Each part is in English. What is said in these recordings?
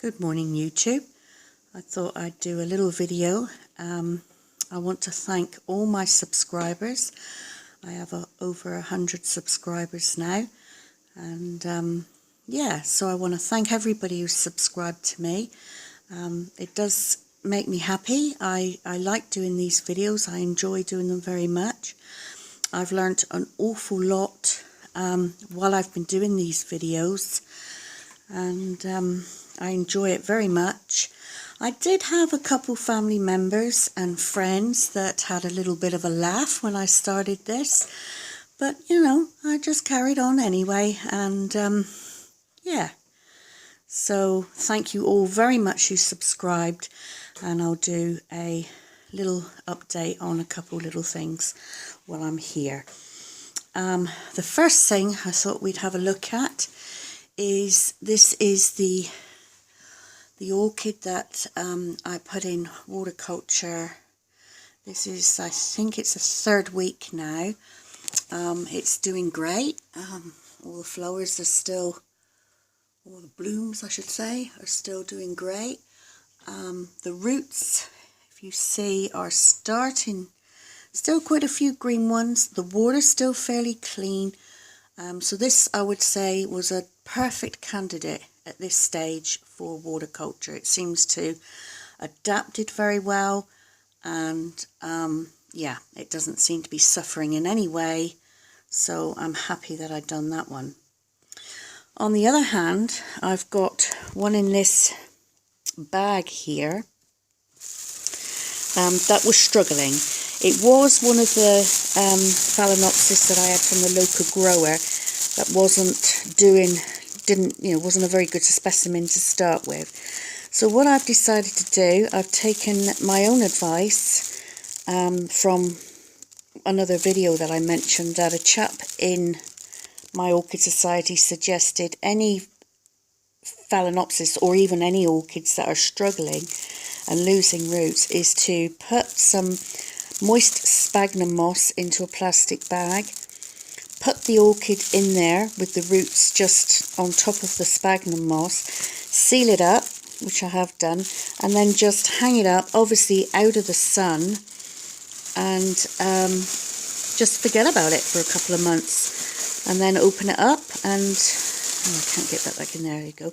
Good morning, YouTube. I thought I'd do a little video. I want to thank all my subscribers. I have over 100 subscribers now, and yeah, so I want to thank everybody who's subscribed to me. It does make me happy. I like doing these videos. I enjoy doing them very much. I've learnt an awful lot while I've been doing these videos, and I enjoy it very much. I did have a couple family members and friends that had a little bit of a laugh when I started this, but you know, I just carried on anyway, and yeah. So thank you all very much who subscribed, and I'll do a little update on a couple little things while I'm here. The first thing I thought we'd have a look at is the orchid that I put in water culture. This is, I think it's the third week now. It's doing great. All the flowers are still, all the blooms I should say, are still doing great. The roots, if you see, are starting, still quite a few green ones. The water's still fairly clean. So this, I would say, was a perfect candidate at this stage for water culture. It seems to adapt it very well, and yeah, it doesn't seem to be suffering in any way, so I'm happy that I've done that one. On the other hand, I've got one in this bag here that was struggling. It was one of the Phalaenopsis that I had from the local grower that wasn't a very good specimen to start with. So what I've decided to do, I've taken my own advice from another video that I mentioned, that a chap in my Orchid Society suggested any Phalaenopsis, or even any orchids that are struggling and losing roots, is to put some moist sphagnum moss into a plastic bag, put the orchid in there with the roots just on top of the sphagnum moss, seal it up, which I have done, and then just hang it up, obviously out of the sun, and just forget about it for a couple of months, and then open it up and, oh, I can't get that back in there, there you go,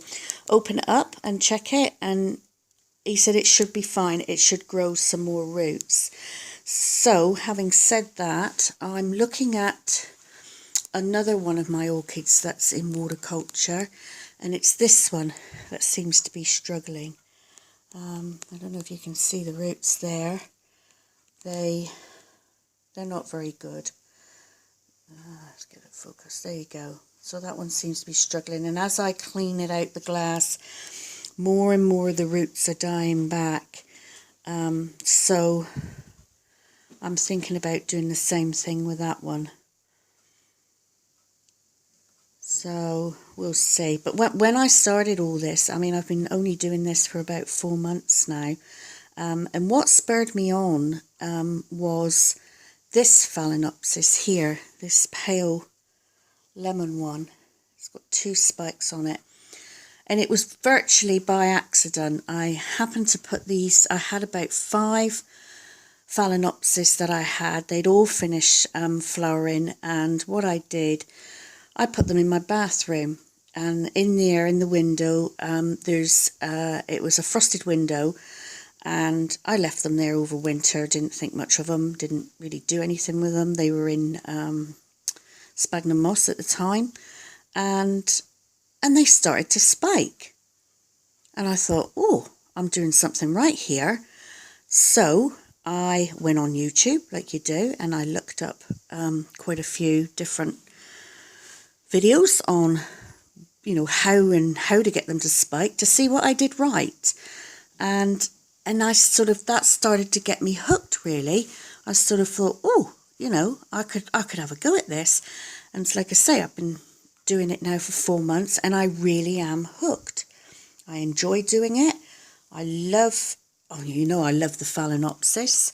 open it up and check it, and he said it should be fine, it should grow some more roots. So, having said that, I'm looking at another one of my orchids that's in water culture, and it's this one that seems to be struggling. I don't know if you can see the roots there. They're not very good. Let's get it focused. There you go. So that one seems to be struggling, and as I clean it out the glass, more and more of the roots are dying back. So I'm thinking about doing the same thing with that one. So we'll see. But when I started all this, I mean, I've been only doing this for about 4 months now. And what spurred me on was this Phalaenopsis here, this pale lemon one. It's got 2 spikes on it. And it was virtually by accident. I happened to put these, I had about 5 Phalaenopsis that I had. They'd all finished flowering, and what I did, I put them in my bathroom, and in there, in the window, it was a frosted window, and I left them there over winter, didn't think much of them, didn't really do anything with them. They were in sphagnum moss at the time, and they started to spike. And I thought, oh, I'm doing something right here. So I went on YouTube, like you do, and I looked up quite a few different videos on, you know, how to get them to spike, to see what I did right. And I sort of, that started to get me hooked, really. I sort of thought, oh, you know, I could have a go at this. And it's like I say, I've been doing it now for 4 months, and I really am hooked. I enjoy doing it. I love, oh, you know, I love the Phalaenopsis.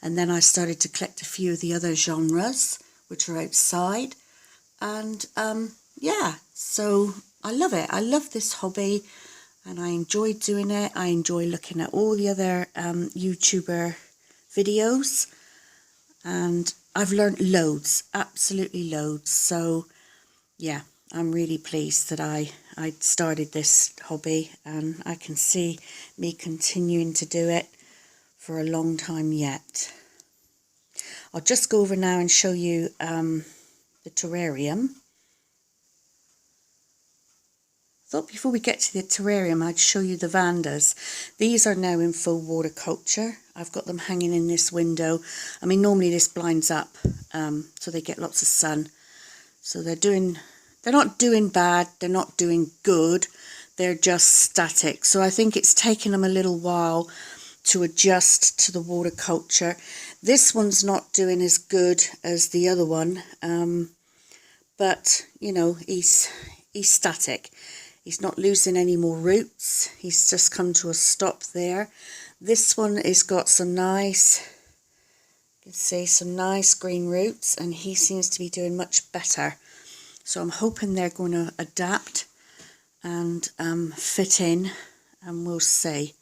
And then I started to collect a few of the other genres, which are outside. And yeah, so I love it. I love this hobby. and I enjoy doing it. I enjoy looking at all the other YouTuber videos, and I've learned loads, absolutely loads. So yeah, I'm really pleased that I started this hobby, and I can see me continuing to do it for a long time yet. I'll just go over now and show you the terrarium. Thought before we get to the terrarium I'd show you the Vandas. These are now in full water culture. I've got them hanging in this window. I mean, normally this blinds up so they get lots of sun. So they're not doing bad, they're not doing good, they're just static. So I think it's taken them a little while to adjust to the water culture. This one's not doing as good as the other one, but you know, he's static. He's not losing any more roots. He's just come to a stop there. This one has got some nice, you can see some nice green roots, and he seems to be doing much better. So I'm hoping they're going to adapt and fit in, and we'll see.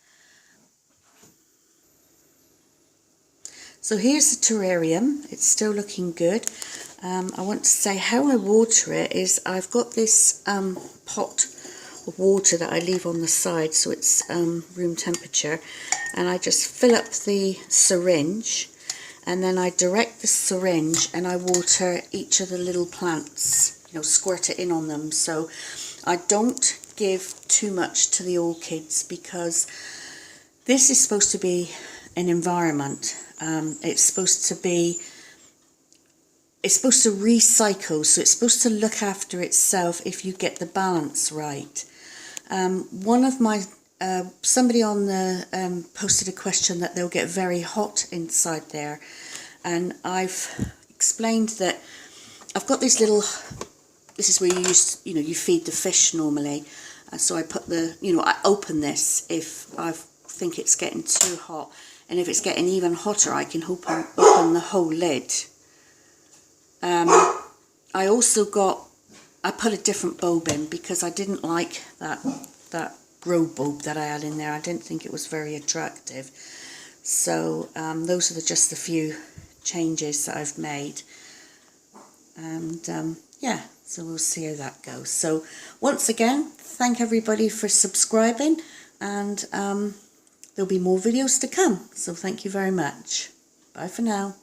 So here's the terrarium. It's still looking good. I want to say how I water it is I've got this pot of water that I leave on the side so it's room temperature, and I just fill up the syringe, and then I direct the syringe and I water each of the little plants, you know, squirt it in on them. So I don't give too much to the orchids because this is supposed to be an environment. It's supposed to recycle, so it's supposed to look after itself if you get the balance right. One of my somebody on the posted a question that they'll get very hot inside there, and I've explained that I've got these little, this is where you feed the fish normally, so I put I open this if I think it's getting too hot, and if it's getting even hotter I can open the whole lid. I put a different bulb in because I didn't like that grow bulb that I had in there. I didn't think it was very attractive. So those are just a few changes that I've made. And yeah, so we'll see how that goes. So once again, thank everybody for subscribing, and there'll be more videos to come. So thank you very much. Bye for now.